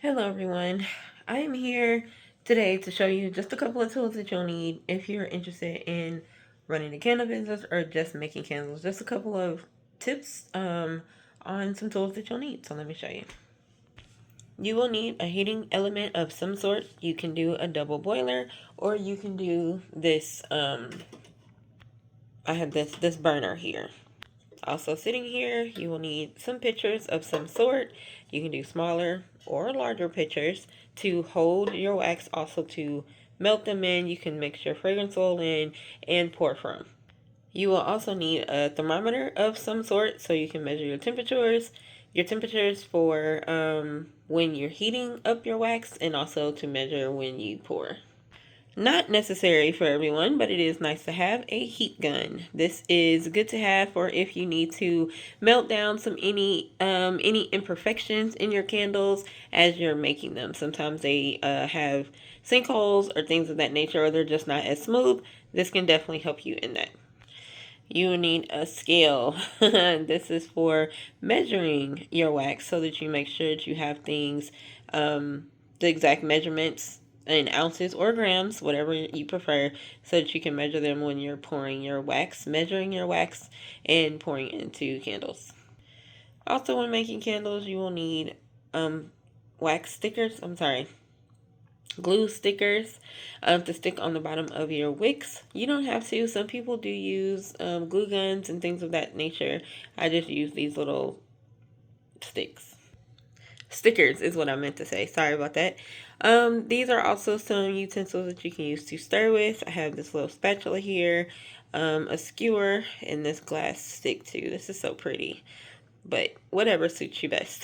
Hello everyone, I am here today to show you just a couple of tools that you'll need if you're interested in running a candle business or just making candles. Just a couple of tips on some tools that you'll need. So let me show you. You will need a heating element of some sort. You can do a double boiler or you can do this, I have this burner here. Also sitting here, you will need some pitchers of some sort. You can do smaller or larger pitchers to hold your wax, also to melt them in. You can mix your fragrance oil in and pour from. You will also need a thermometer of some sort so you can measure your temperatures for when you're heating up your wax, and also to measure when you pour. Not necessary for everyone, but it is nice to have a heat gun. This is good to have for if you need to melt down any imperfections in your candles as you're making them. Sometimes they have sinkholes or things of that nature, or they're just not as smooth. This can definitely help you in that. You need a scale. This is for measuring your wax so that you make sure that you have things, the exact measurements in ounces or grams, whatever you prefer, so that you can measure them when you're pouring your wax, measuring your wax, and pouring into candles. Also, when making candles, you will need wax stickers. I'm sorry, glue stickers to stick on the bottom of your wicks. You don't have to. Some people do use glue guns and things of that nature. I just use these little sticks. Stickers is what I meant to say. Sorry about that. These are also some utensils that you can use to stir with. I have this little spatula here, a skewer, and this glass stick too. This is so pretty, but whatever suits you best.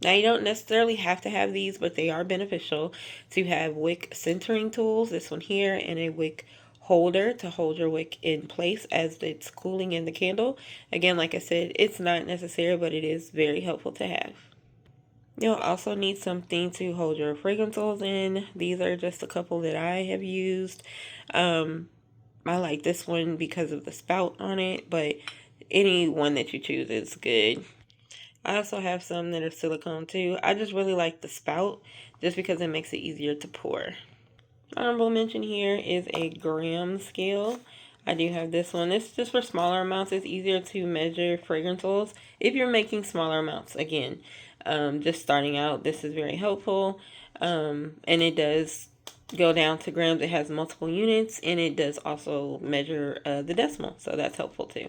Now, you don't necessarily have to have these, but they are beneficial to have wick centering tools, this one here, and a wick holder to hold your wick in place as it's cooling in the candle. Again, like I said, it's not necessary, but it is very helpful to have. You'll also need something to hold your fragrance oils in. These are just a couple that I have used. I like this one because of the spout on it, but any one that you choose is good. I also have some that are silicone too. I just really like the spout just because it makes it easier to pour. Honorable mention here is a gram scale. I do have this one. It's just for smaller amounts. It's easier to measure fragrance oils if you're making smaller amounts. Again, just starting out, this is very helpful. And it does go down to grams. It has multiple units, and it does also measure the decimal. So that's helpful too.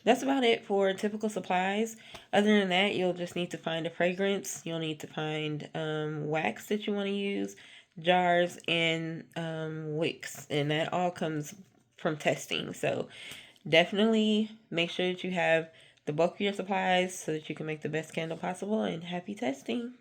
That's about it for typical supplies. Other than that, you'll just need to find a fragrance. You'll need to find wax that you want to use, jars, and wicks. And that all comes from testing. So definitely make sure that you have the bulk of your supplies so that you can make the best candle possible. And happy testing.